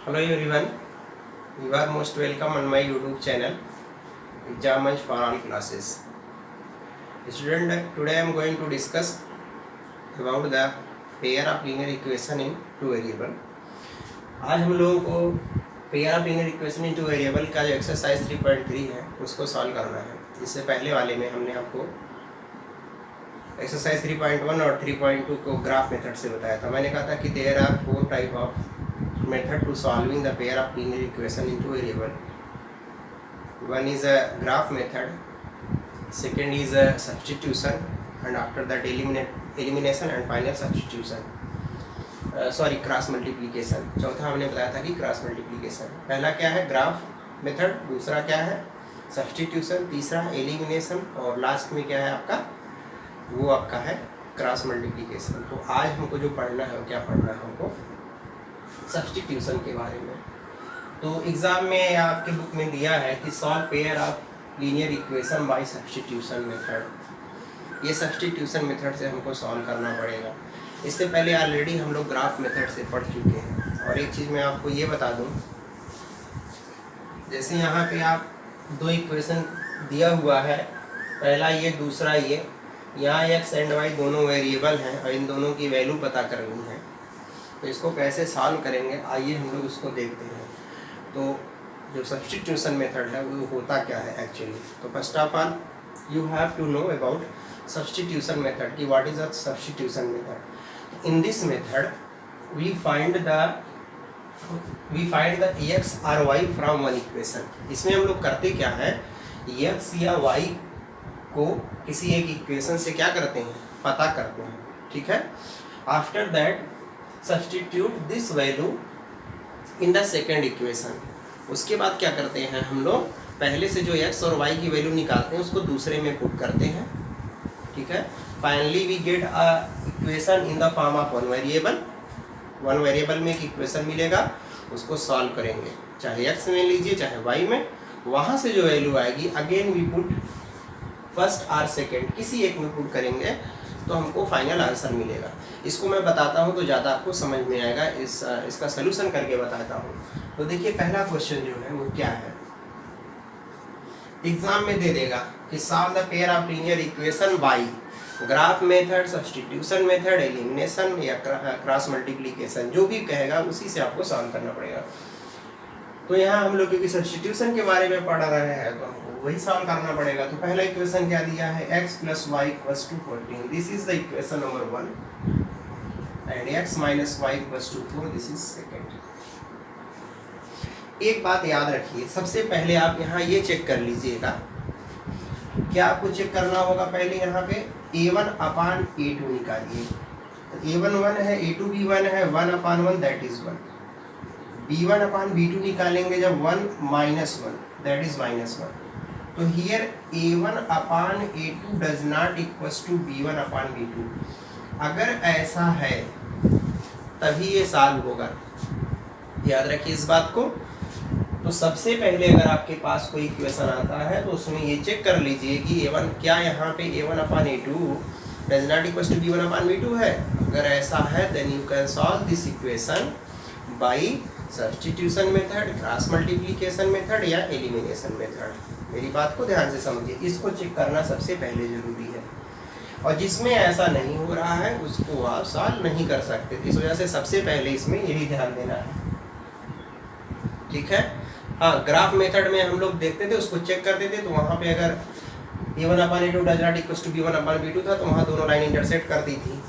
Hello everyone, you are most welcome on my YouTube channel Exam Munch for all classes. Student, today I am going to discuss about the pair of linear equation in two variable. आज हम लोगों को pair of linear equation in two variable का जो exercise 3.3 है उसको solve करना है। इससे पहले वाले में हमने आपको एक्सरसाइज 3.1 और 3.2 को ग्राफ मेथड से बताया था। मैंने कहा था कि there are 4 type of method to solving the pair of linear equation in two variable. One is a graph method, second is a substitution and after that elimination and final substitution, sorry cross multiplication. चौथा हमने बताया था कि cross multiplication. पहला क्या है graph method, दूसरा क्या है सब्स्टिट्यूशन, तीसरा एलिमिनेशन और लास्ट में क्या है आपका वो आपका है क्रॉस मल्टीप्लिकेशन। तो आज हमको जो पढ़ना है वो क्या पढ़ना है हमको सब्स्टिट्यूशन के बारे में। तो एग्ज़ाम में आपके बुक में दिया है कि solve pair of linear equation by substitution method. ये सब्स्टिट्यूशन मेथड से हमको सॉल्व करना पड़ेगा। इससे पहले ऑलरेडी हम लोग ग्राफ मेथड से पढ़ चुके हैं। और एक चीज़ मैं आपको ये बता दूं, जैसे यहाँ पे आप दो इक्वेशन दिया हुआ है, पहला ये दूसरा ये, यहाँ x एंड y दोनों वेरिएबल हैं और इन दोनों की वैल्यू पता करनी है। तो इसको कैसे सॉल्व करेंगे आइए हम लोग उसको देखते हैं। तो जो सब्स्टिट्यूशन मेथड है वो होता क्या है एक्चुअली। तो first of all you have to know about substitution method कि what is a substitution method. In this method we find the x or y from one equation। इसमें हम लोग करते क्या है, x या y को किसी एक इक्वेशन से क्या करते हैं पता करते हैं, ठीक है। After that substitute this value in the second equation. उसके बाद क्या करते हैं हम लोग पहले से जो x और y की वैल्यू निकालते हैं उसको दूसरे में पुट करते हैं, ठीक है। Finally we get a equation in the form of one variable. One variable में एक इक्वेशन मिलेगा, उसको सॉल्व करेंगे, चाहे x में लीजिए चाहे y में। वहाँ से जो वैल्यू आएगी अगेन वी पुट फर्स्ट और सेकेंड, किसी एक में पुट करेंगे तो हमको फाइनल आंसर मिलेगा। इसको मैं बताता हूँ तो ज़्यादा आपको समझ में आएगा। इसका सलूशन करके बताता हूँ। तो देखिए पहला क्वेश्चन जो है वो क्या है, एग्जाम में दे देगा कि solve the pair of linear equation by graph method, substitution method, elimination या क्रॉस मल्टीप्लिकेशन। जो भी कहेगा उसी से आपको सॉल्व करना पड़ेगा। तो यहाँ हम लोग क्योंकि सब्स्टिट्यूशन के बारे में पढ़ रहे हैं तो हमको वही सॉल्व करना पड़ेगा। तो पहला इक्वेशन क्या दिया है, x + y = 14, this is the equation number 1 and x - y = 4, this is second. एक बात याद रखिए, सबसे पहले आप यहाँ ये चेक कर लीजिएगा, क्या आपको चेक करना होगा पहले यहाँ पे a1/a2 निकालिए। तो a1 1 है, a2 भी 1 है, 1/1 दैट इज 1। b1/b2 निकालेंगे जब 1 - 1 दैट इज -1। तो here a1/a2 does not equals to b1/b2। अगर ऐसा है तभी ये सॉल्व होगा, याद रखिए इस बात को। तो सबसे पहले अगर आपके पास कोई इक्वेशन आता है तो उसमें ये चेक कर लीजिए कि a1 क्या यहाँ पे a1/a2 does not equals to b1/b2 है। अगर ऐसा है then you can solve this equation by substitution method, cross multiplication method या एलिमिनेशन मेथड। मेरी बात को ध्यान से समझिए, इसको चेक करना सबसे पहले जरूरी है। और जिसमें ऐसा नहीं हो रहा है उसको आप सॉल्व नहीं कर सकते। इस वजह से सबसे पहले इसमें यही ध्यान देना है, ठीक है। हाँ, ग्राफ मेथड में हम लोग देखते थे, उसको चेक करते थे। तो वहाँ पे अगर a1/a2 does not equals to b1/b2 था तो वहाँ दोनों लाइन इंटरसेक्ट करती थी।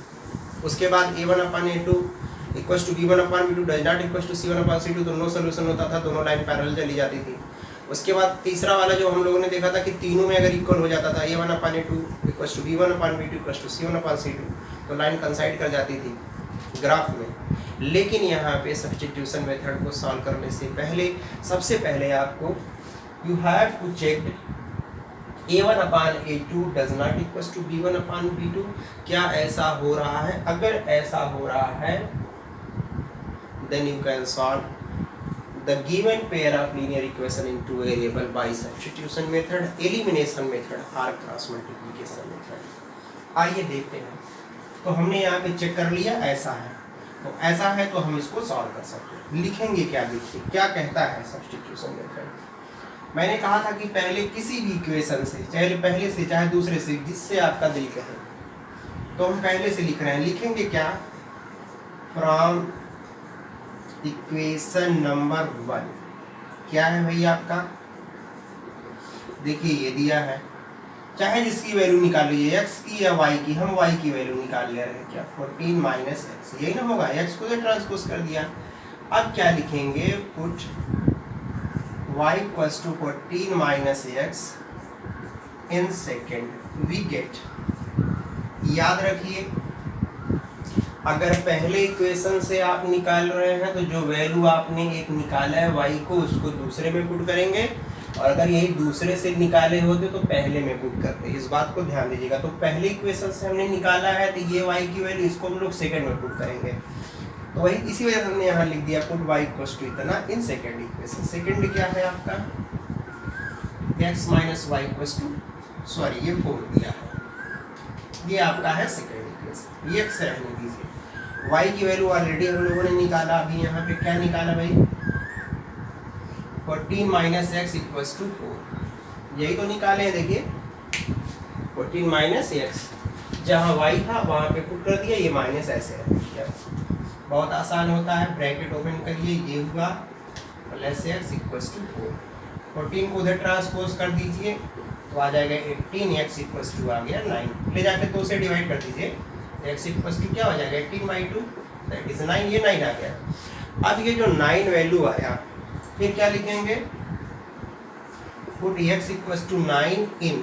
उसके बाद a1/a2 equals to b1/b2 does not equals to c1/c2 तो नो सोल्यूशन होता था, दोनों लाइन पैरेलल चली जाती थी। उसके बाद तीसरा वाला जो हम लोगों ने देखा था कि तीनों में अगर इक्वल हो जाता था a1/a2 equals to b1/b2 equals to c1/c2 तो लाइन कंसाइड कर जाती थी ग्राफ में। लेकिन यहाँ पे सब्स्टिट्यूशन मेथड को सॉल्व करने से पहले सबसे पहले आपको you have to check a1/a2 does not equals to b1/b2। क्या ऐसा हो रहा है? अगर ऐसा हो रहा है then you can solve the given pair of linear equation into variable by substitution method, elimination method or cross multiplication method। आइए देखते हैं। तो हमने यहाँ पे चेक कर लिया ऐसा है। तो ऐसा है तो हम इसको सॉल्व कर सकते हैं। लिखेंगे क्या, देखिए क्या कहता है सब्स्टिट्यूशन मेथड। मैंने कहा था कि पहले किसी भी इक्वेशन से, चाहे पहले से चाहे दूसरे से, जिससे आपका दिल कहे, तो हम पहले से लिख रहे हैं। लिखेंगे क्या, फ्रॉम इक्वेशन नंबर 1 क्या है भाई आपका, देखिए ये दिया है, चाहे जिसकी वैल्यू निकाल लीजिए, x की या y की, हम y की वैल्यू निकाल ले रहे हैं क्या, 14 माइनस एक्स, यही ना होगा, x को तो ट्रांसपोज कर दिया। अब क्या लिखेंगे, put y equals to 14 minus x in second, we get. याद रखिए अगर पहले इक्वेशन से आप निकाल रहे हैं तो जो वैल्यू आपने एक निकाला है y को, उसको दूसरे में पुट करेंगे, और अगर यही दूसरे से निकाले होते तो पहले में पुट करते। इस बात को ध्यान दीजिएगा। तो पहले इक्वेशन से हमने निकाला है तो ये y की वैल्यू, इसको हम लोग सेकंड में पुट करेंगे, तो वही इसी वजह से हमने यहाँ लिख दिया पुट y इक्वल्स टू इतना इन सेकंड इक्वेशन। सेकंड क्या है आपका, x minus y equals to, sorry ये 4 दिया है, ये आपका है सेकंड इक्वेशन। ये x रहने दीजिए, y की वैल्यू ऑलरेडी हम लोगों ने निकाला। अभी यहाँ पे क्या निकाला भाई, 14 माइनस एक्स इक्वल्स टू 4, यही तो निकाले हैं। देखिए 14 माइनस एक्स, जहाँ y था वहाँ पे पुट कर दिया, ये माइनस ऐसे है, बहुत आसान होता है। ब्रैकेट ओपन करिए, ये हुआ प्लस एक्स इक्वल्स टू 4, 14 को उधर ट्रांसपोज कर दीजिए तो आ जाएगा 18, एक्स इक्वल्स टू आ गया 9, ले जाकर 2 से डिवाइड कर दीजिए, एक्स इक्वल्स टू क्या हो जाएगा 18/2, दैट इज 9, ये 9 आ गया। अब ये जो 9 वैल्यू आया, फिर क्या लिखेंगे, पुट x इक्वल्स टू 9 इन।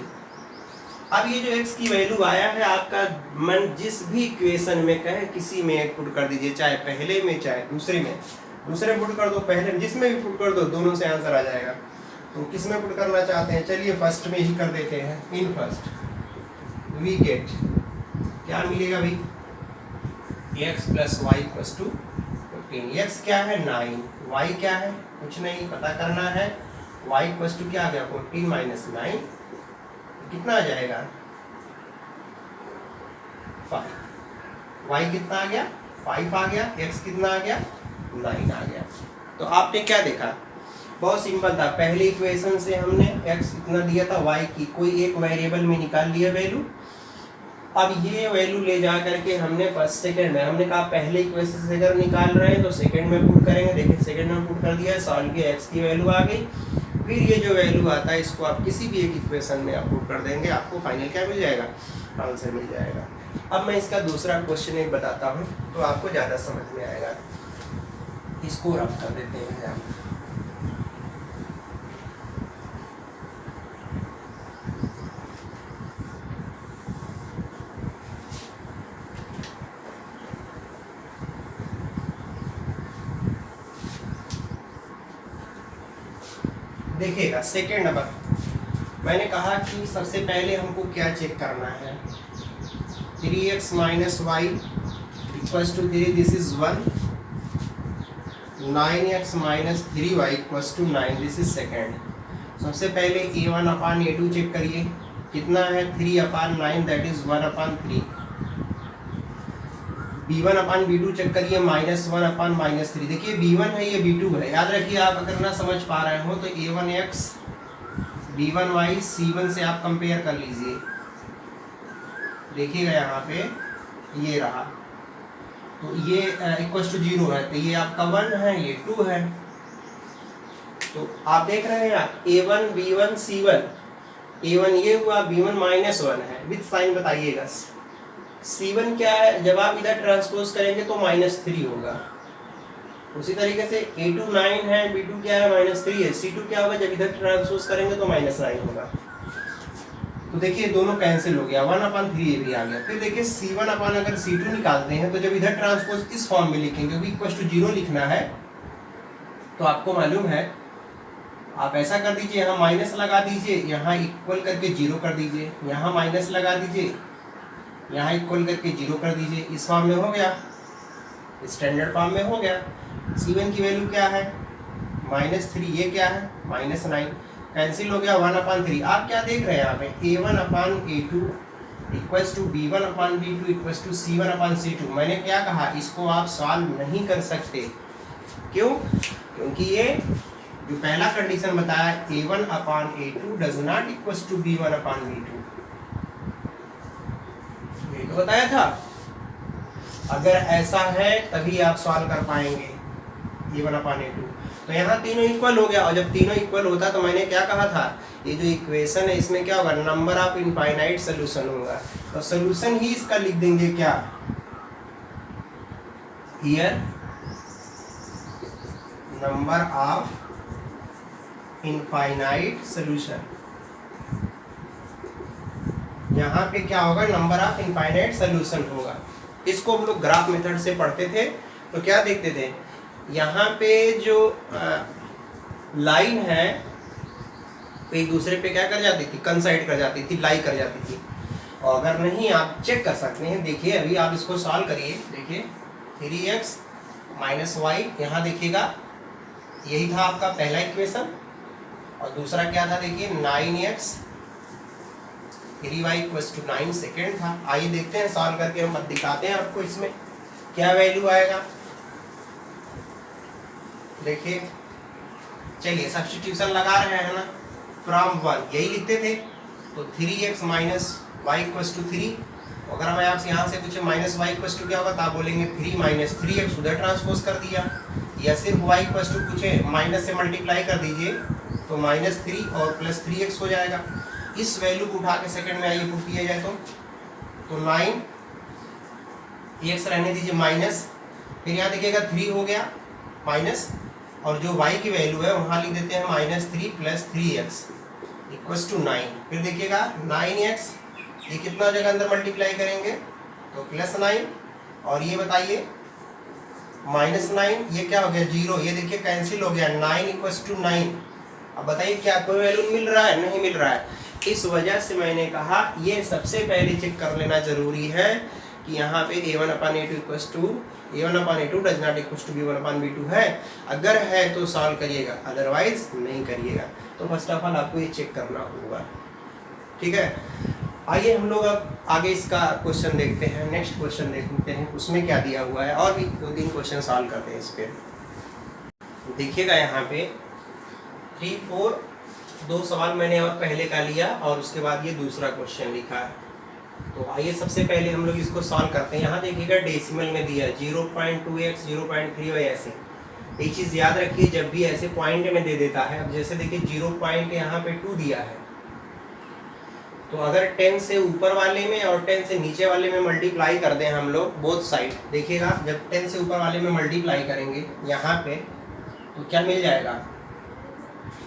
अब ये जो x की वैल्यू आया है आपका, मन जिस भी इक्वेशन में कहे किसी में पुट कर दीजिए, चाहे पहले में चाहे दूसरे में, दूसरे में पुट कर दो, पहले में, जिसमें भी पुट कर दो, दोनों से आंसर आ जाएगा। तो किस में पुट करना चाहते हैं, चलिए फर्स्ट में ही कर देते हैं, इन फर्स्ट, वी गेट क्या मिलेगा भाई, x plus y equals to 15। x क्या है 9, y क्या है कुछ नहीं पता करना है, y इक्वल्स टू क्या आ गया 14 माइनस 9, कितना आ जाएगा 5, y कितना आ गया 5 आ गया, x कितना आ गया 9 आ गया। तो आपने क्या देखा, बहुत सिंपल था। पहले इक्वेशन से हमने x इतना दिया था, y की कोई एक वेरिएबल में निकाल लिया वैल्यू। अब ये वैल्यू ले जा करके हमने फर्स्ट सेकंड में, हमने कहा पहले इक्वेशन से अगर निकाल रहे हैं तो सेकंड में पुट करेंगे। देखिए सेकंड में पुट कर दिया है, सॉल्व किया, x की वैल्यू आ गई। फिर ये जो वैल्यू आता है इसको आप किसी भी एक इक्वेशन में आप पुट कर देंगे, आपको फाइनल क्या मिल जाएगा, आंसर मिल जाएगा। अब मैं इसका दूसरा क्वेश्चन एक बताता हूँ तो आपको ज़्यादा समझ में आएगा। इसको रफ कर देते हैं आप। देखिएगा सेकेंड नंबर, मैंने कहा कि सबसे पहले हमको क्या चेक करना है, 3x minus y equals to 3, this is 1, 9x minus 3y equals to 9, this is second. सबसे पहले a1 अपान a2 चेक करिए, कितना है 3 upon 9, that is 1 upon 3। b1 upon b2 check करिए, -1 अपान -3। देखिए b1 है, ये b2 है। याद रखिए आप अगर ना समझ पा रहे हो तो a1x b1y c1 से आप कंपेयर कर लीजिए। देखिएगा यहाँ पे ये रहा, तो ये इक्वल्स टू 0 है, तो ये आपका 1 है, ये 2 है। तो आप देख रहे हैं a1 b1 c1, a1 ये हुआ, b1 -1 है, विद साइन बताइएगा। c1 क्या है, जब आप इधर ट्रांसपोज करेंगे तो -3 होगा। उसी तरीके से a2 9 है, b2 क्या है -3 है, c2 क्या होगा, जब इधर ट्रांसपोज करेंगे तो -9 होगा। तो देखिए दोनों कैंसिल हो गया, 1/3 ये भी आ गया। फिर देखिए c1 अपान अगर c2 निकालते हैं तो जब इधर ट्रांसपोज इस फॉर्म में लिखेंगे, क्योंकि इक्वल टू 0 लिखना है, तो आपको मालूम है आप ऐसा कर दीजिए, यहाँ माइनस लगा दीजिए, यहाँ इक्वल करके 0 कर दीजिए, यहाँ माइनस लगा दीजिए, यहाँ इक्वल करके 0 कर दीजिए। इस फॉर्म में हो गया, स्टैंडर्ड फॉर्म में हो गया। c1 की वैल्यू क्या है -3, ये क्या है -9, कैंसिल हो गया, 1/3। आप क्या देख रहे हैं यहाँ पे, a1 upon a2 equals to b1 upon b2 equals to c1 upon c2। मैंने क्या कहा, इसको आप सॉल्व नहीं कर सकते। क्यों? क्योंकि ये जो पहला कंडीशन बताया a1 upon a2 does not equals to b1 upon b2, ये तो बताया था। अगर ऐसा है तभी आप सॉल्व कर पाएंगे a1 अपान a2। तो यहाँ तीनों इक्वल हो गया, और जब तीनों इक्वल होता तो मैंने क्या कहा था, ये जो इक्वेशन है इसमें क्या होगा, नंबर ऑफ इनफाइनाइट सोल्यूशन होगा। तो सोल्यूशन ही इसका लिख देंगे क्या, here number of infinite solution. यहाँ पे क्या होगा, नंबर ऑफ इनफाइनाइट सोल्यूशन होगा। इसको हम लोग ग्राफ मेथड से पढ़ते थे तो क्या देखते थे, यहाँ पे जो लाइन है एक दूसरे पे क्या कर जाती थी, कंसाइड कर जाती थी, लाई कर जाती थी। और अगर नहीं, आप चेक कर सकते हैं। देखिए अभी आप इसको सॉल्व करिए, देखिए 3x माइनस वाई, यहाँ देखिएगा यही था आपका पहला इक्वेशन, और दूसरा क्या था, देखिए 9x 3y equals to 9 second था। आइए देखते हैं सॉल्व करके, हम दिखाते हैं आपको इसमें क्या वैल्यू आएगा। देखिए चलिए सब्स्टिट्यूशन लगा रहे हैं ना, फ्रॉम 1 यही लिखते थे, तो 3x minus y equals to 3। अगर मैं आपसे यहाँ से पूछे माइनस वाई इक्वल्स टू क्या होगा, तो आप बोलेंगे 3 माइनस 3x, उधर ट्रांसपोज कर दिया। या सिर्फ y इक्वल्स टू पूछे माइनस से मल्टीप्लाई कर दीजिए, तो माइनस 3 और प्लस 3x हो जाएगा। इस वैल्यू को उठा के सेकंड में आइए पुट किया जाए तो 9 x रहने दीजिए माइनस, फिर यहाँ देखिएगा 3 हो गया माइनस, और जो y की वैल्यू है वहाँ लिख देते हैं -3 प्लस 3x इक्वल्स टू 9। फिर देखिएगा 9x, ये कितना जगह अंदर मल्टीप्लाई करेंगे तो प्लस 9, और ये बताइए -9, ये क्या हो गया 0, ये देखिए कैंसिल हो गया, 9 इक्वल्स टू 9। अब बताइए क्या कोई वैल्यू मिल रहा है, नहीं मिल रहा है। इस वजह से मैंने कहा ये सबसे पहले चेक कर लेना जरूरी है कि यहाँ पे a1 upon a2 equals to a1 upon a2 does not equals to b1 upon b2 है। अगर है तो सॉल्व करिएगा, अदरवाइज नहीं करिएगा। तो फर्स्ट ऑफ ऑल आपको ये चेक करना होगा, ठीक है। आइए हम लोग अब आगे इसका क्वेश्चन देखते हैं, नेक्स्ट क्वेश्चन देखते हैं उसमें क्या दिया हुआ है, और भी 2-3 क्वेश्चन सॉल्व करते हैं इस पर। देखिएगा यहाँ पे 3, 4 2 सवाल मैंने और पहले का लिया, और उसके बाद ये दूसरा क्वेश्चन लिखा है। तो आइए सबसे पहले हम लोग इसको सॉल्व करते हैं। यहाँ देखिएगा डेसिमल में दिया है 0.2x 0.3 और ऐसे। एक चीज़ याद रखिए, जब भी ऐसे पॉइंट में दे देता है, अब जैसे देखिए 0 पॉइंट यहाँ पे 2 दिया है, तो अगर 10 से ऊपर वाले में और 10 से नीचे वाले में मल्टीप्लाई कर दें हम लोग बोथ साइड, देखिएगा जब 10 से ऊपर वाले में मल्टीप्लाई करेंगे यहाँ पे तो क्या मिल जाएगा।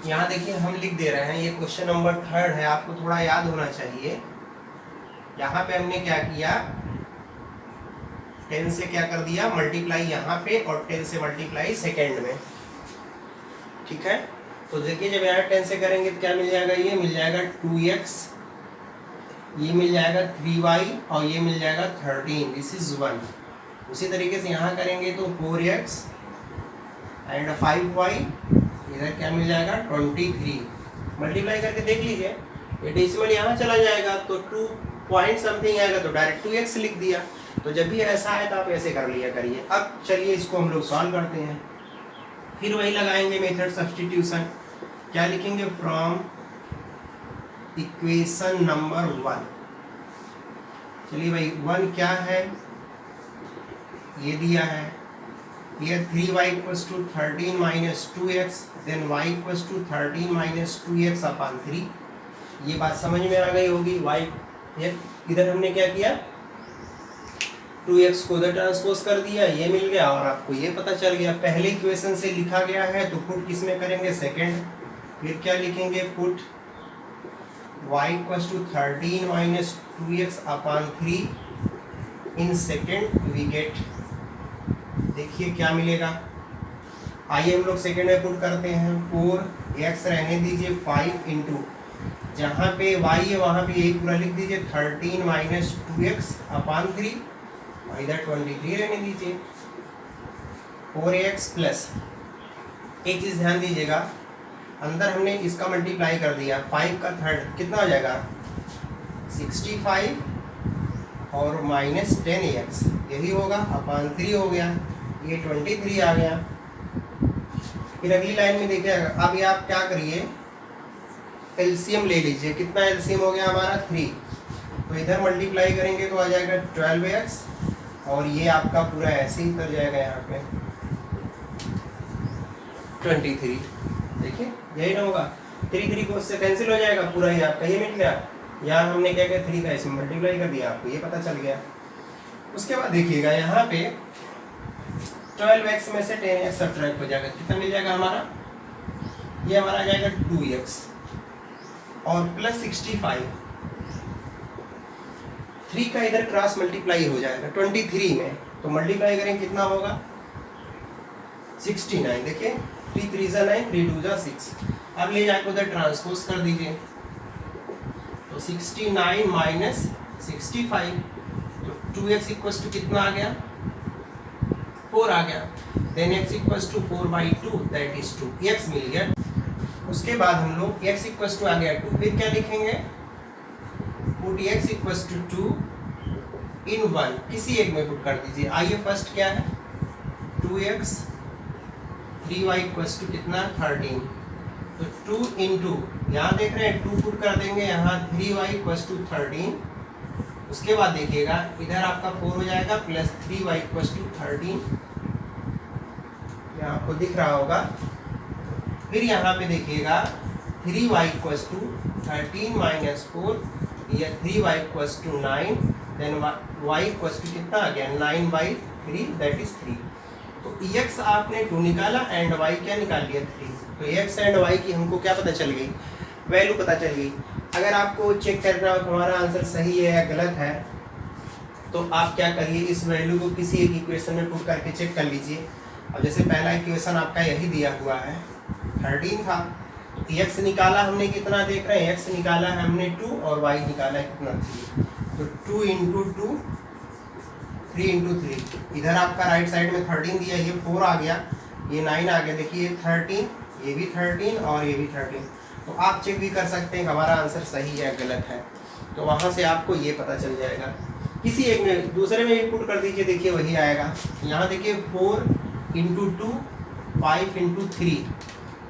यहाँ देखिए हम लिख दे रहे हैं, ये क्वेश्चन नंबर 3 है, आपको थोड़ा याद होना चाहिए। यहाँ पे हमने क्या किया, 10 से क्या कर दिया मल्टीप्लाई यहाँ पे, और 10 से मल्टीप्लाई सेकेंड में, ठीक है। तो देखिए जब यहाँ 10 से करेंगे तो क्या मिल जाएगा, ये मिल जाएगा 2x, ये मिल जाएगा 3y, और ये मिल जाएगा 13, दिस इज 1। उसी तरीके से यहाँ करेंगे तो 4x एंड 5y, इधर क्या मिल जाएगा 23। मल्टीप्लाई करके देख लीजिए, ये डेसिमल यहाँ चला जाएगा तो 2 पॉइंट समथिंग आएगा, तो डायरेक्ट 2x लिख दिया। तो जब भी ऐसा है तो आप ऐसे कर लिया करिए। अब चलिए इसको हम लोग सॉल्व करते हैं, फिर वही लगाएंगे मेथड सब्स्टिट्यूशन। क्या लिखेंगे, फ्रॉम इक्वेशन नंबर 1। चलिए भाई 1 क्या है, ये दिया है, here 3y equals to 13 minus 2x, then y equals to 13 minus 2x upon 3। ये बात समझ में आ गई होगी। y इधर हमने क्या किया, 2x को उधर ट्रांसपोज कर दिया, ये मिल गया, और आपको ये पता चल गया पहले इक्वेशन से लिखा गया है, तो पुट किस में करेंगे, सेकंड। फिर क्या लिखेंगे, put y equals to 13 minus 2x upon 3 in second we get, देखिए क्या मिलेगा। आइए हम लोग सेकंड में पुट करते हैं, 4x रहने दीजिए 5 इंटू, जहाँ पे y है वहाँ पे यही पूरा लिख दीजिए 13 माइनस 2x अपान 3, और इधर 23 रहने दीजिए, 4x प्लस, एक चीज़ ध्यान दीजिएगा, अंदर हमने इसका मल्टीप्लाई कर दिया, 5 का थर्ड कितना हो जाएगा 65 और माइनस 10x यही होगा, अपान 3 हो गया, ये 23 आ गया। फिर अगली लाइन में देखिए, अब ये आप क्या करिए, एलसीएम ले लीजिए। कितना एलसीएम हो गया हमारा 3, तो इधर मल्टीप्लाई करेंगे तो आ जाएगा 12x, और ये आपका पूरा ऐसे ही उतर जाएगा यहाँ पे 23। देखिए यही ना होगा, 3 को उससे कैंसिल हो जाएगा, पूरा ही आपका ये मिल गया। यहाँ हमने क्या किया, 3 का इसमें मल्टीप्लाई कर दिया, आपको ये पता चल गया। उसके बाद देखिएगा यहाँ पे 12x में से 10x सब्ट्रैक्ट हो जाएगा, कितना मिल जाएगा हमारा, ये हमारा आ जाएगा 2x और प्लस 65। 3 का इधर क्रॉस मल्टीप्लाई हो जाएगा 23 में, तो मल्टीप्लाई करें कितना होगा 69। देखिए 3 3 जा 9, 3 2 जा 6। अब ले जाकर उधर ट्रांसपोज कर दीजिए, तो 69 माइनस 65, तो 2x इक्वल्स टू कितना आ गया 4 आ गया। Then x equals to 4/2 that is 2, x मिल गया। उसके बाद हम लोग x इक्वल्स टू आ गया 2, फिर क्या लिखेंगे, पुट x इक्वल्स टू 2 इन 1, किसी एक में पुट कर दीजिए। आइए फर्स्ट क्या है 2x, 3y इक्वल्स टू कितना 13, तो 2 इंटू, यहाँ देख रहे हैं 2 पुट कर देंगे, यहाँ 3y इक्वल्स टू 13। उसके बाद देखिएगा इधर आपका 4 हो जाएगा प्लस 3y इक्वल्स टू 13, यहाँ आपको दिख रहा होगा। फिर यहाँ पे देखिएगा 3y इक्वल्स टू 13 माइनस 4, या 3y equals to 9, then y equals to कितना आ गया 9/3 दैट इज 3। तो x आपने 2 निकाला एंड y क्या निकाल लिया 3, तो x एंड y की हमको क्या पता चल गई, वैल्यू पता चल गई। अगर आपको चेक करना हो हमारा आंसर सही है या गलत है, तो आप क्या करिए, इस वैल्यू को किसी एक इक्वेशन में पुट करके चेक कर लीजिए। अब जैसे पहला इक्वेशन आपका यही दिया हुआ है 13 था, तो x निकाला हमने कितना, देख रहे हैं x निकाला है हमने 2 और y निकाला है कितना 3, तो 2 इंटू 2 3 इंटू 3, इधर आपका राइट साइड में 13 दिया, ये 4 आ गया, ये 9 आ गया। देखिए 13, ये भी 13 और ये भी 13, तो आप चेक भी कर सकते हैं हमारा आंसर सही है गलत है, तो वहाँ से आपको ये पता चल जाएगा। किसी एक में, दूसरे में भी पुट कर दीजिए, देखिए वही आएगा। यहाँ देखिए 4 इंटू 2 5 इंटू 3,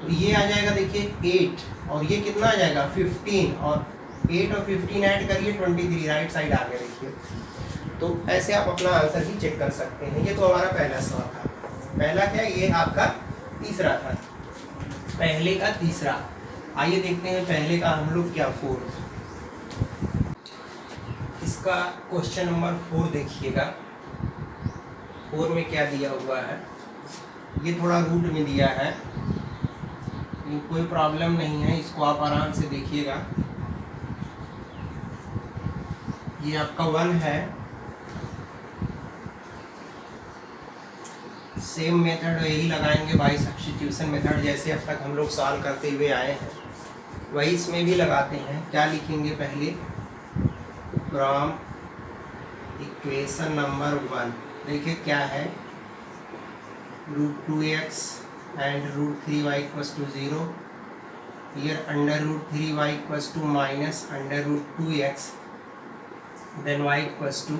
तो ये आ जाएगा देखिए 8, और ये कितना आ जाएगा 15, और 8 और 15 ऐड करिए 23, राइट साइड आ गया देखिए। तो ऐसे आप अपना आंसर भी चेक कर सकते हैं। ये तो हमारा पहला सवाल था। पहला क्या, ये आपका तीसरा था, पहले का तीसरा। आइए देखते हैं पहले का हम लोग क्या 4, इसका क्वेश्चन नंबर 4 देखिएगा। 4 में क्या दिया हुआ है, ये थोड़ा रूट में दिया है, कोई प्रॉब्लम नहीं है, इसको आप आराम से देखिएगा। ये आपका 1 है, सेम मेथड यही लगाएंगे बाय सब्स्टिट्यूशन मेथड, जैसे अब तक हम लोग सॉल्व करते हुए आए हैं वही इसमें भी लगाते हैं। क्या लिखेंगे पहले, फ्रॉम इक्वेशन नंबर 1, देखिए क्या है, √2x and √3y equals to 0, here √3y equals to minus √2x, then y equals to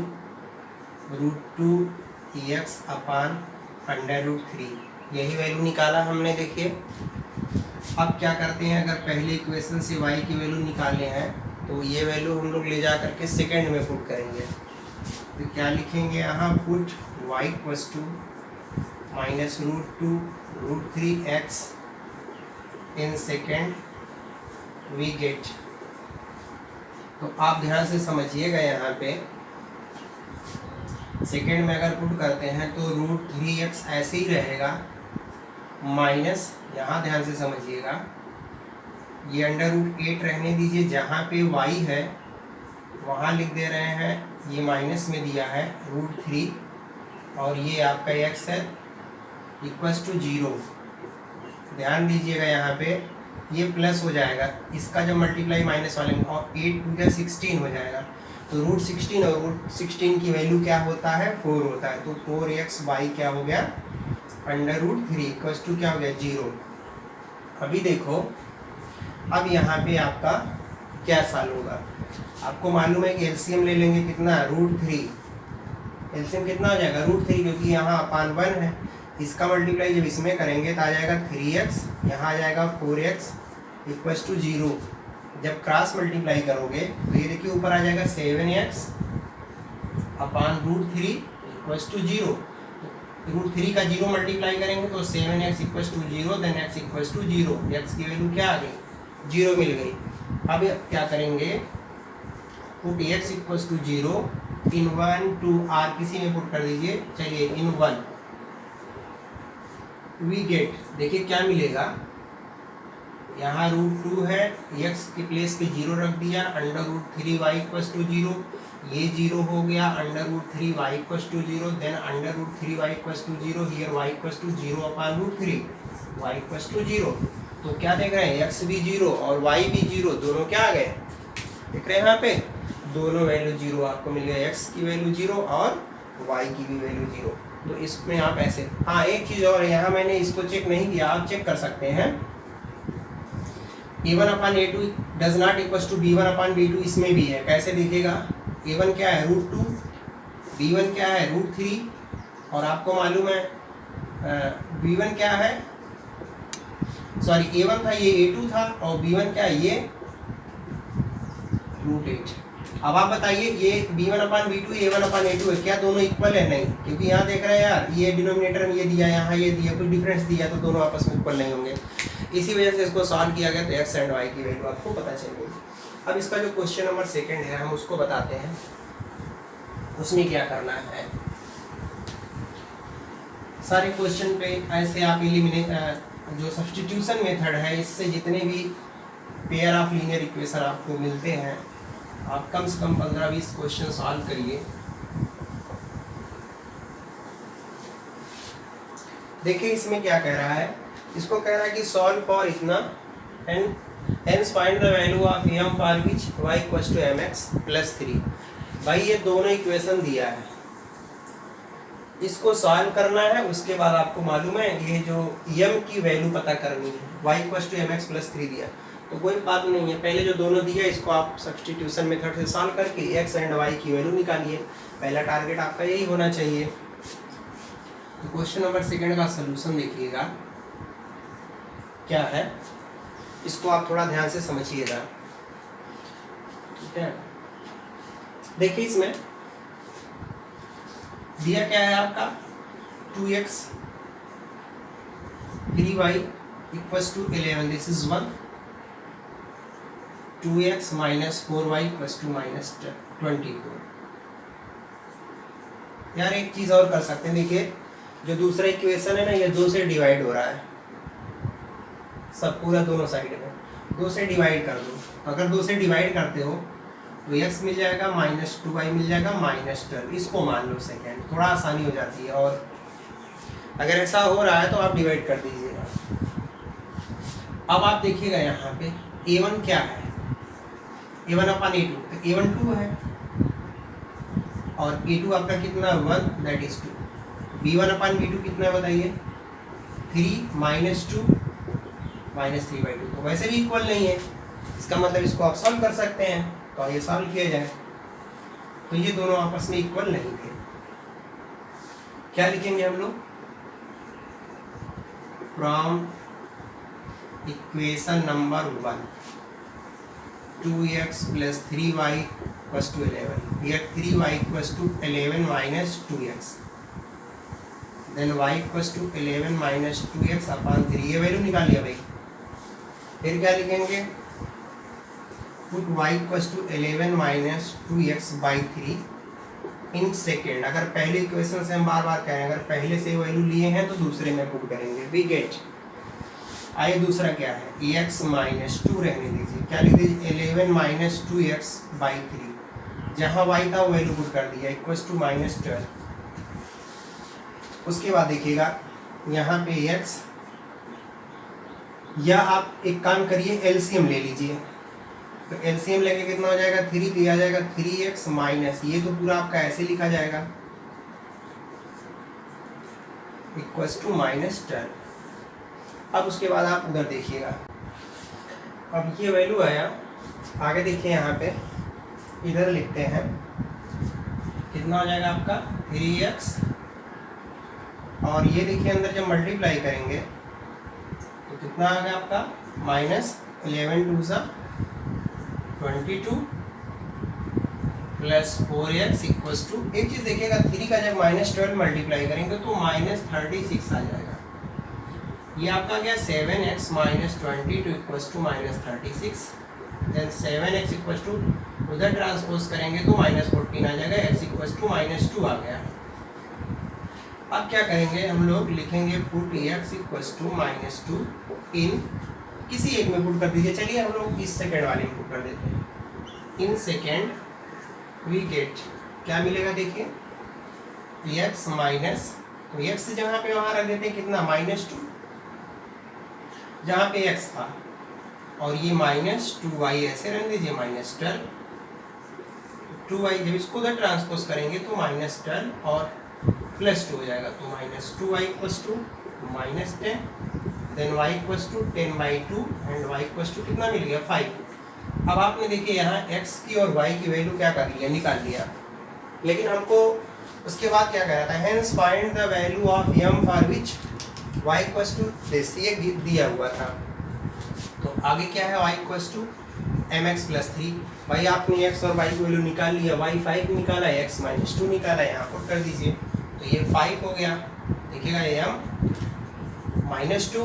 √2x upon √3, यही वैल्यू निकाला हमने। देखिए अब क्या करते हैं, अगर पहले इक्वेशन से y की वैल्यू निकाले हैं, तो ये वैल्यू हम लोग ले जा करके सेकेंड में पुट करेंगे। तो क्या लिखेंगे यहाँ, put y equals to minus √2√3x in second we get. तो आप ध्यान से समझिएगा, यहाँ पे सेकेंड में अगर पुट करते हैं तो √3x ऐसे ही रहेगा, माइनस, यहाँ ध्यान से समझिएगा, ये √8 रहने दीजिए, जहाँ पे y है वहाँ लिख दे रहे हैं, ये माइनस में दिया है √3, और ये आपका x है इक्वल्स टू 0। ध्यान दीजिएगा यहाँ पे ये प्लस हो जाएगा, इसका जब मल्टीप्लाई माइनस वाले में, और 8 2 16 हो जाएगा, तो √16 और √16 की वैल्यू क्या होता है 4 होता है, तो 4xy क्या हो गया √3 इक्वल्स टू क्या हो गया 0। अभी देखो, अब यहाँ पे आपका क्या सॉल्व होगा। आपको मालूम है कि एलसीएम ले लेंगे कितना, √3। एलसीएम कितना हो जाएगा, √3, क्योंकि यहाँ अपान 1 है। इसका मल्टीप्लाई जब इसमें करेंगे तो आ जाएगा 3x, यहाँ आ जाएगा 4x इक्वल्स टू 0। जब क्रॉस मल्टीप्लाई करोगे तो ये देखिए ऊपर आ जाएगा 7x अपान √3 इक्वल्स टू 0। √3 का 0 मल्टीप्लाई करेंगे तो 7x equals to 0, then x equals to 0। x की वैल्यू क्या आ गई, 0 मिल गई। अब क्या करेंगे, put x equals to 0 in 1 2 r किसी में पुट कर दीजिए। चलिए इन 1 वी गेट, देखिए क्या मिलेगा, यहाँ √2 है, x के प्लेस पे 0 रख दिया, √3y इक्वल्स टू 0, ये 0 हो गया, √3y equals to 0, then √3y equals to 0, here y equals to 0 upon √3, y equals to 0। तो क्या देख रहे हैं, x भी 0 और y भी 0, दोनों क्या आ गए, देख रहे हैं यहाँ पे दोनों वैल्यू 0 आपको मिल गया, x की वैल्यू 0 और y की भी वैल्यू 0। तो इसमें आप ऐसे, हाँ एक चीज़ और, यहाँ मैंने इसको चेक नहीं किया, आप चेक कर सकते हैं। a1 upon a2 does not equals to b1 upon b2, इसमें भी है। कैसे दिखेगा, a1 क्या है √2, b1 क्या है √3, और आपको मालूम है b1 क्या है, सॉरी a1 था ये a2 था, और b1 क्या है ये √8। अब आप बताइए ये b1 upon b2 a1 upon a2 है, क्या दोनों इक्वल है, नहीं, क्योंकि यहाँ देख रहे हैं यार ये डिनोमिनेटर में ये दिया, यहाँ ये दिया, कोई डिफरेंस दिया तो दोनों आपस में इक्वल नहीं होंगे। इसी वजह से इसको सॉल्व किया गया, तो x एंड y की वैल्यू आपको पता चल गई। अब इसका जो क्वेश्चन नंबर 2 है हम उसको बताते हैं, उसमें क्या करना है। सारे क्वेश्चन पे ऐसे आप एलिमिनेट जो सब्स्टिट्यूशन मेथड है, इससे जितने भी पेयर ऑफ लीनियर इक्वेशन आपको मिलते हैं, आप कम से कम 15-20 क्वेश्चन सॉल्व करिए। देखिए इसमें क्या कह रहा है, इसको कह रहा है कि सॉल्व फॉर इतना and hence find the value of m for which y equals to mx plus 3। भाई ये दोनों इक्वेशन दिया है, इसको सॉल्व करना है, उसके बाद आपको मालूम है ये जो m की वैल्यू पता करनी है, y equals to mx plus 3 दिया, तो कोई बात नहीं है, पहले जो दोनों दिया इसको आप सब्स्टिट्यूशन मेथड से सॉल्व करके x एंड y की वैल्यू निकालिए। पहला टारगेट आपका यही होना चाहिए। तो क्वेश्चन नंबर 2 का सलूशन देखिएगा क्या है, इसको आप थोड़ा ध्यान से समझिएगा, ठीक है। देखिए इसमें दिया क्या है आपका, 2x 3y equals to 11, this is 1, 2x minus 4y equals to minus 24। यार एक चीज़ और कर सकते हैं, देखिए जो दूसरा इक्वेशन है ना, ये 2 से डिवाइड हो रहा है, सब पूरा दोनों साइड में 2 से डिवाइड कर दो। अगर 2 से डिवाइड करते हो तो x मिल जाएगा, माइनस 2y मिल जाएगा, माइनस 12, इसको मान लो सेकेंड, थोड़ा आसानी हो जाती है। और अगर ऐसा हो रहा है तो आप डिवाइड कर दीजिएगा। अब आप देखिएगा यहाँ पे a1 क्या है, a1 अपान a2, तो a1 2 है और a2 आपका कितना 1, that is 2। b1 upon b2 कितना है बताइए, 3 माइनस 2 माइनस 3/2, तो वैसे भी इक्वल नहीं है, इसका मतलब इसको आप सॉल्व कर सकते हैं। तो ये सॉल्व किया जाए तो ये दोनों आपस में इक्वल नहीं थे, क्या लिखेंगे हम लोग, from equation number 1 2x plus 3y equals to 11, here 3y equals to 11 minus 2x, then y equals to 11 minus 2x upon 3, ये वैल्यू निकालिए भाई। फिर क्या लिखेंगे, put y equals to 11 minus 2x by 3 in second. अगर पहले equation से हम बार बार कह रहे हैं, अगर पहले से वैल्यू लिए हैं तो दूसरे में पुट करेंगे, वी गेट। आइए दूसरा क्या है, x माइनस 2 रहने दीजिए, क्या लिख दीजिए 11 माइनस 2x बाई 3, जहाँ y था वो वैल्यू पुट कर दिया, इक्वल्स टू माइनस 12। उसके बाद देखिएगा यहाँ पे x, या आप एक काम करिए एलसीएम ले लीजिए, तो एलसीएम लेके कितना हो जाएगा, 3 दिया जाएगा 3x माइनस, ये तो पूरा आपका ऐसे लिखा जाएगा, इक्वल्स टू माइनस 12। अब उसके बाद आप उधर देखिएगा, अब ये वैल्यू आया आगे देखिए यहाँ पे इधर लिखते हैं, कितना हो जाएगा आपका 3x, और ये देखिए अंदर जब मल्टीप्लाई करेंगे तो कितना आ गया आपका -11 2 22 प्लस 4x इक्वल्स टू, एक चीज़ देखिएगा 3 का जब -12 मल्टीप्लाई करेंगे तो -36 आ जाएगा। ये आपका क्या 7x - 22 equals to -36, then 7x equals to उधर ट्रांसपोज करेंगे तो -14 आ जाएगा, x इक्वल्स टू -2 आ गया। अब क्या करेंगे हम लोग, लिखेंगे पुट x इक्वल्स टू -2 इन, किसी एक में पुट कर दीजिए। चलिए हम लोग इस सेकेंड वाले में पुट कर देते हैं। इन सेकेंड वी गेट, क्या मिलेगा देखिए x माइनस, तो x जहाँ पे वहाँ रख देते हैं कितना -2 जहाँ पे x था, और ये -2y ऐसे रख दीजिए -12 2y, जब इसको उधर ट्रांसपोज करेंगे तो -12 और +2 हो जाएगा, तो -2y equals to -10, then y equals to 10/2 and y equals to कितना मिल गया 5। अब आपने देखिए यहाँ x की और y की वैल्यू क्या कर लिया, निकाल लिया, लेकिन हमको उसके बाद क्या कह रहा था, hence find the value of m for which y equals to this, ये दिया हुआ था। तो आगे क्या है, y इक्वल्स टू mx + 3, भाई आपने x और y की वैल्यू निकाल लिया, y 5 निकाला, x -2 निकाला, यहाँ पुट कर दीजिए, तो ये 5 हो गया। देखिएगा m -2,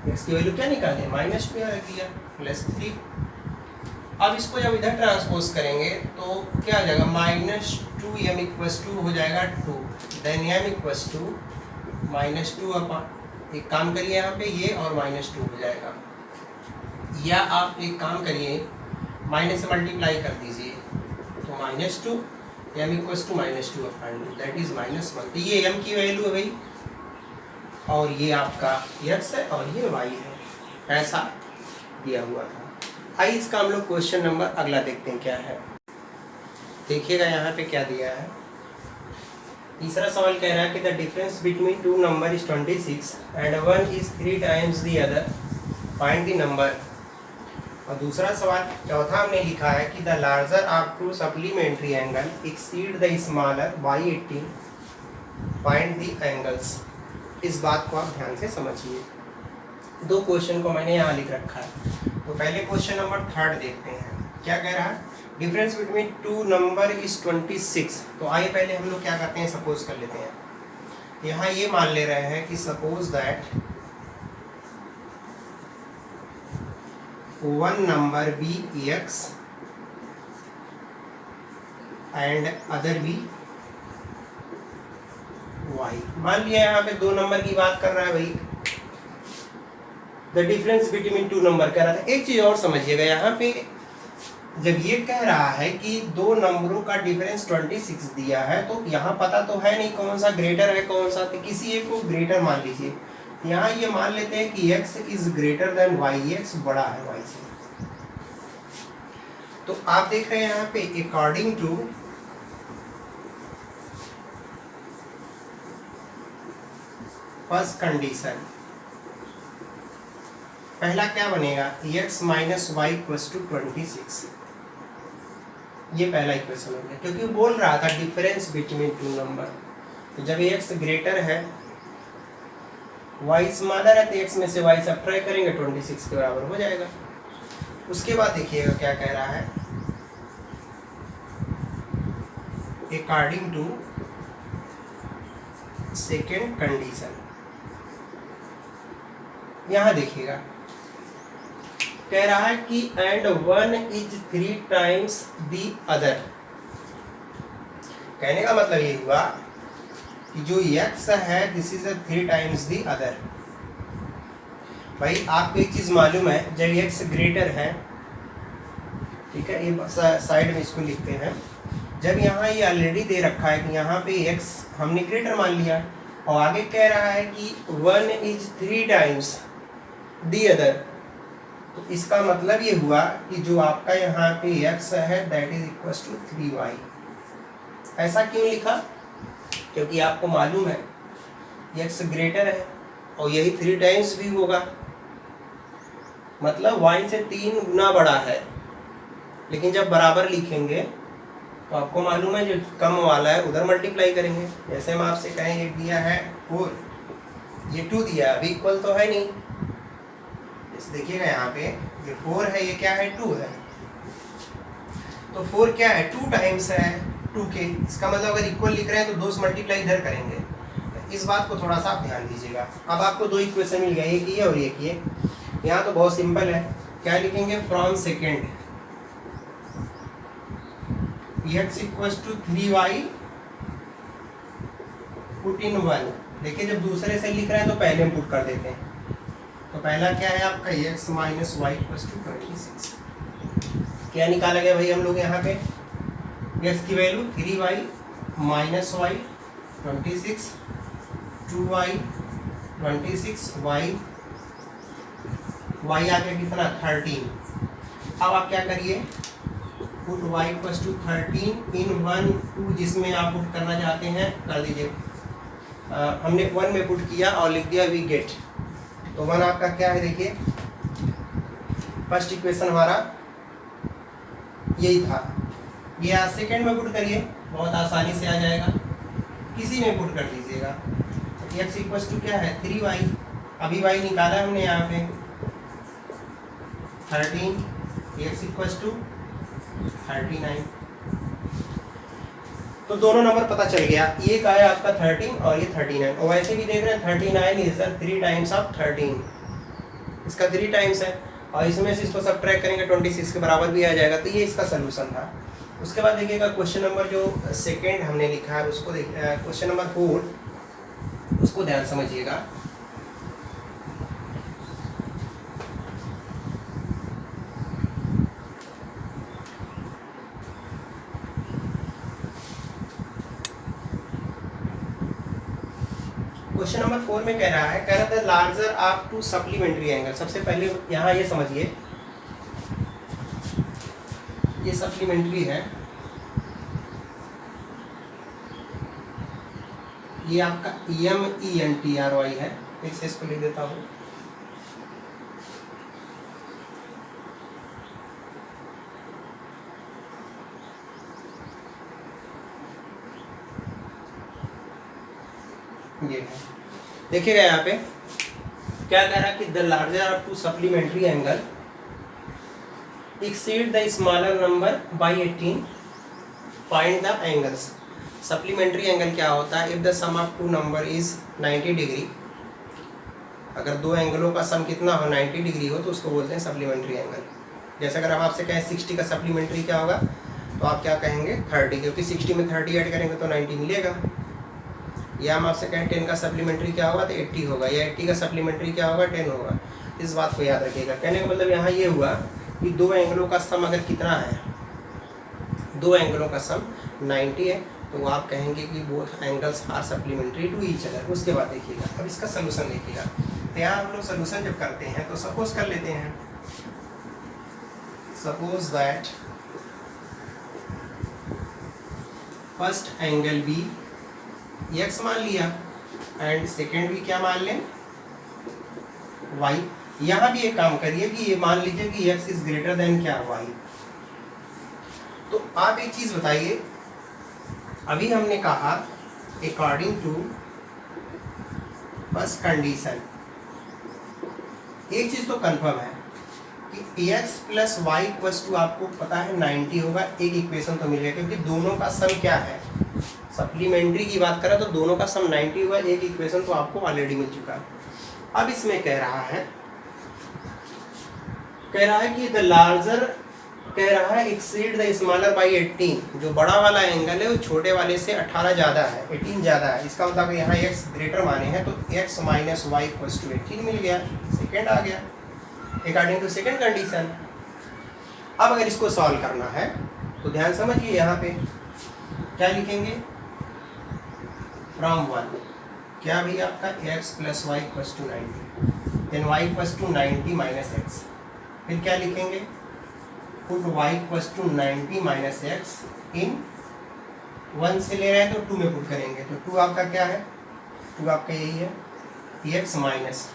x की वैल्यू क्या निकाले -2 यहाँ रख दिया, +3। अब इसको जब इधर ट्रांसपोज करेंगे तो क्या आ जाएगा -2m इक्वल्स टू हो जाएगा 2, then m equals to -2 upon, एक काम करिए यहाँ पे ये और -2 हो जाएगा, या आप एक काम करिए माइनस से मल्टीप्लाई कर दीजिए, तो -2 m equals to -2 upon 2 that is -1। तो ये m की वैल्यू है भाई, और ये आपका x है और ये y है, ऐसा दिया हुआ था। आइए इसका हम लोग क्वेश्चन नंबर अगला देखते हैं क्या है। देखिएगा यहाँ पे क्या दिया है, तीसरा सवाल कह रहा है कि the difference between two number is 26 and one is 3 times the other, find the number. और दूसरा सवाल चौथा हमने लिखा है कि the larger of to supplementary angle exceed the smaller by 18, find the angles. इस बात को आप ध्यान से समझिए। दो क्वेश्चन को मैंने यहाँ लिख रखा है, तो पहले क्वेश्चन नंबर 3 देखते हैं क्या कह रहा है, difference between two number is 26। तो आइए पहले हम लोग क्या करते हैं, सपोज कर लेते हैं, यहाँ ये मान ले रहे हैं कि suppose that one number be x and other be y। मान लिया यहाँ पे दो नंबर की बात कर रहा है भाई, the difference between two number कह रहा था। एक चीज और समझिएगा, यहाँ पे जब ये कह रहा है कि दो नंबरों का डिफरेंस 26 दिया है, तो यहाँ पता तो है नहीं कौन सा ग्रेटर है कौन सा, तो किसी एक को ग्रेटर मान लीजिए। यहाँ ये मान लेते हैं कि x is greater than y, x बड़ा है y से। तो आप देख रहे हैं यहाँ पे अकॉर्डिंग टू फर्स्ट कंडीशन, पहला क्या बनेगा, x - y = 26, ये पहला इक्वेशन हो गया, क्योंकि बोल रहा था डिफरेंस बिटवीन टू नंबर। तो जब x ग्रेटर है y स्मॉलर है, तो x में से y सब्ट्रैक्ट करेंगे 26 के बराबर हो जाएगा। उसके बाद देखिएगा क्या कह रहा है, अकॉर्डिंग टू सेकेंड कंडीशन। यहाँ देखिएगा कह रहा है कि and one is 3 times the other. कहने का मतलब ये हुआ कि जो x है this is 3 times the other. भाई आपको एक चीज मालूम है, जब x ग्रेटर है, ठीक है, ये साइड में इसको लिखते हैं, जब यहाँ ये ऑलरेडी दे रखा है कि यहाँ पे x हमने ग्रेटर मान लिया, और आगे कह रहा है कि 1 इज 3 टाइम्स दी अदर, तो इसका मतलब ये हुआ कि जो आपका यहाँ पे x है that is equal to 3y। ऐसा क्यों लिखा, क्योंकि आपको मालूम है x ग्रेटर है और यही 3 टाइम्स भी होगा, मतलब y से 3 गुना बड़ा है, लेकिन जब बराबर लिखेंगे तो आपको मालूम है जो कम वाला है उधर मल्टीप्लाई करेंगे। जैसे हम आपसे कहें ये दिया है 4, ये 2 दिया, अभी इक्वल तो है नहीं। जैसे देखिएगा यहाँ पे ये 4 है, ये क्या है 2 है, तो 4 क्या है 2 टाइम्स है 2 के। इसका मतलब अगर इक्वल लिख रहे हैं तो 2 से मल्टीप्लाई इधर करेंगे। इस बात को थोड़ा सा आप ध्यान दीजिएगा। अब आपको 2 इक्वेशन मिल गया, एक ये और एक ये। यहाँ तो बहुत सिंपल है, क्या लिखेंगे from second x equals to 3y put in 1। देखिए जब दूसरे से लिख रहे हैं तो पहले हम पुट कर देते हैं। तो पहला क्या है आपका x minus y equals to 26। क्या निकाला गया भाई हम लोग यहाँ पे, x की value 3y minus y 26, 2y 26, y आ गया कितना 13। अब आप क्या करिए put y equals to 13 in 1 2, जिसमें आप पुट करना चाहते हैं कर दीजिए। हमने 1 में पुट किया और लिख दिया वी गेट। तो 1 आपका क्या है, देखिए फर्स्ट इक्वेशन हमारा यही था। ये आज सेकेंड में पुट करिए, बहुत आसानी से आ जाएगा, किसी में पुट कर दीजिएगा। x इक्वल्स टू क्या है 3y, अभी y निकाला है हमने यहाँ पे 13, x इक्वल्स टू 39। तो दोनों नंबर पता चल गया, ये का है आपका 13 और ये 39। और वैसे भी देख रहे हैं 39 इज 3 टाइम्स ऑफ 13, इसका 3 टाइम्स है, और इसमें से इसको सब्ट्रैक्ट करेंगे 26 के बराबर भी आ जाएगा। तो ये इसका सोल्यूशन था। उसके बाद देखिएगा क्वेश्चन नंबर जो सेकेंड हमने लिखा है उसको क्वेश्चन नंबर 4, उसको ध्यान समझिएगा। क्वेश्चन नंबर 4 में कह रहा था लार्जर ऑफ 2 सप्लीमेंट्री एंगल। सबसे पहले यहाँ ये समझिए, ये सप्लीमेंट्री है, ये आपका MENTRY है। फिर से इसको लिख देता हूँ, ये है। देखिएगा यहाँ पे क्या कह रहा है कि the larger of 2 supplementary angle exceed the smaller number by 18, find the angles. Supplementary angle क्या होता है, if the sum of 2 number is 90 degree, अगर 2 एंगलों का सम कितना हो 90 डिग्री हो तो उसको बोलते हैं सप्लीमेंट्री एंगल। जैसे अगर हम आपसे कहें 60 का सप्लीमेंट्री क्या होगा, तो आप क्या कहेंगे 30, क्योंकि 60 में 30 ऐड करेंगे तो 90 मिलेगा। या हम आपसे कहें 10 का सप्लीमेंट्री क्या होगा तो 80 होगा, या 80 का सप्लीमेंट्री क्या होगा 10 होगा। इस बात को याद रखिएगा। कहने का मतलब यहाँ ये हुआ कि 2 एंगलों का सम अगर कितना है, 2 एंगलों का सम 90 है, तो आप कहेंगे कि both angles are supplementary to each other. उसके बाद देखिएगा, अब इसका सोल्यूशन देखिएगा। तो यहाँ हम लोग सोल्यूशन जब करते हैं तो सपोज कर लेते हैं, suppose that first angle be x मान लिया एंड सेकेंड भी क्या मान लें y। यहाँ भी एक काम करिए कि ये मान लीजिए कि x इज ग्रेटर देन क्या y। तो आप एक चीज बताइए, अभी हमने कहा अकॉर्डिंग टू फर्स्ट कंडीशन, एक चीज तो कंफर्म है कि x plus y equals to आपको पता है 90 होगा। एक इक्वेशन तो मिलेगा क्योंकि दोनों का सम क्या है, सप्लीमेंट्री की बात करें तो दोनों का सम 90 हुआ। एक इक्वेशन तो आपको ऑलरेडी मिल चुका है। अब इसमें कह रहा है कि द लार्जर कह रहा है एक्सीड द स्मॉलर बाय 18। जो बड़ा वाला एंगल है वो छोटे वाले से 18 ज़्यादा है, 18 ज़्यादा है। इसका मतलब यहाँ x ग्रेटर माने हैं तो x minus y equals to 18 मिल गया, सेकेंड आ गया अकॉर्डिंग टू सेकेंड कंडीशन। अब अगर इसको सॉल्व करना है तो ध्यान समझिए, यहाँ पे क्या लिखेंगे फ्रॉम 1 क्या भी आपका x plus y equals to 90, then y equals to 90 minus x. फिर क्या लिखेंगे put y equals to 90 minus x in 1 से ले रहे हैं तो 2 में पुट करेंगे। तो 2 आपका क्या है, 2 आपका यही है x माइनस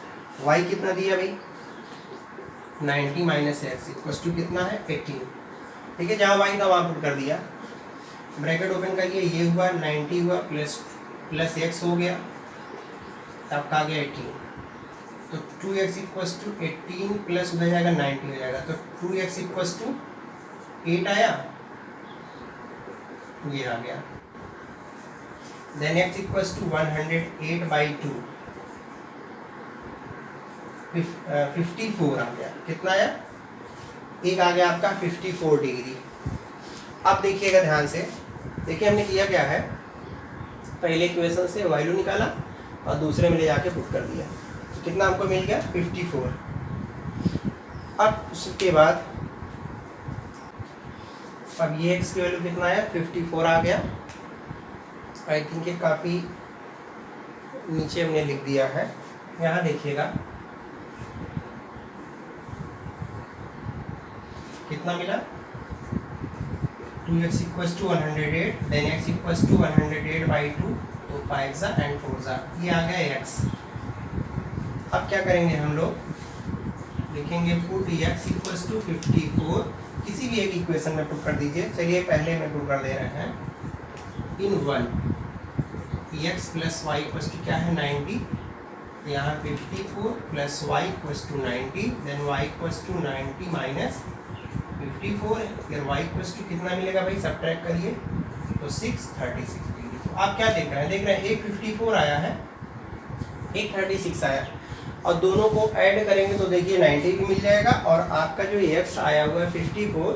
y कितना दिया भाई 90 माइनस एक्स इक्वल्स टू कितना है 18। ठीक है, जहाँ वाई था वहाँ पुट कर दिया, ब्रैकेट ओपन करिए, ये हुआ 90 हुआ प्लस एक्स हो गया, आपका आ गया 18। तो 2x इक्वल्स टू 18 प्लस उधर जाएगा 90 हो जाएगा, तो 2x इक्वल्स टू 8 आया, ये आ गया। देन x इक्वल्स टू 108/2 54 आ गया। कितना आया? एक आ गया आपका 54 डिग्री। अब देखिएगा ध्यान से, देखिए हमने किया क्या है, पहले इक्वेशन से वैल्यू निकाला और दूसरे में ले जाके पुट कर दिया, तो कितना हमको मिल गया 54। अब उसके बाद अब ये x की वैल्यू कितना आया 54 आ गया। आई थिंक ये काफ़ी नीचे हमने लिख दिया है, यहाँ देखिएगा कितना मिला, 2x equals to 108, then x equals to 108/2, तो 5 एंड 4 ये आ गया x। अब क्या करेंगे हम लोग, लिखेंगे पुट x इक्वल्स टू 54, किसी भी एक इक्वेशन में पुट कर दीजिए। चलिए पहले में पुट कर दे रहे हैं in 1 x plus y equals to क्या है 90, यहाँ 54 plus y equals to 90, then y equals to 90 minus 54 है, फिर y इक्वल्स टू कितना मिलेगा भाई, सब्ट्रैक्ट करिए तो 636 डिग्री। तो आप क्या देख रहे हैं, एक 54 आया है, एक 36 आया, और दोनों को ऐड करेंगे तो देखिए 90 भी मिल जाएगा, और आपका जो x आया हुआ है 54,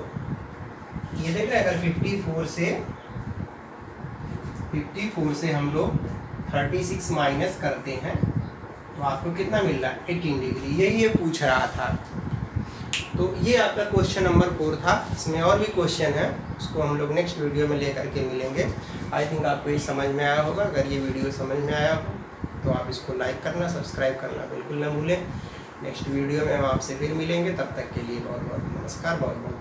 ये देख रहे हैं, अगर 54 से हम लोग 36 माइनस करते हैं तो आपको कितना मिल रहा है 18 डिग्री, यही ये पूछ रहा था। तो ये आपका क्वेश्चन नंबर 4 था। इसमें और भी क्वेश्चन है, उसको हम लोग नेक्स्ट वीडियो में लेकर के मिलेंगे। आई थिंक आपको ये समझ में आया होगा। अगर ये वीडियो समझ में आया हो तो आप इसको लाइक करना, सब्सक्राइब करना बिल्कुल ना भूलें। नेक्स्ट वीडियो में हम आपसे फिर मिलेंगे, तब तक के लिए बहुत बहुत नमस्कार, बहुत बहुत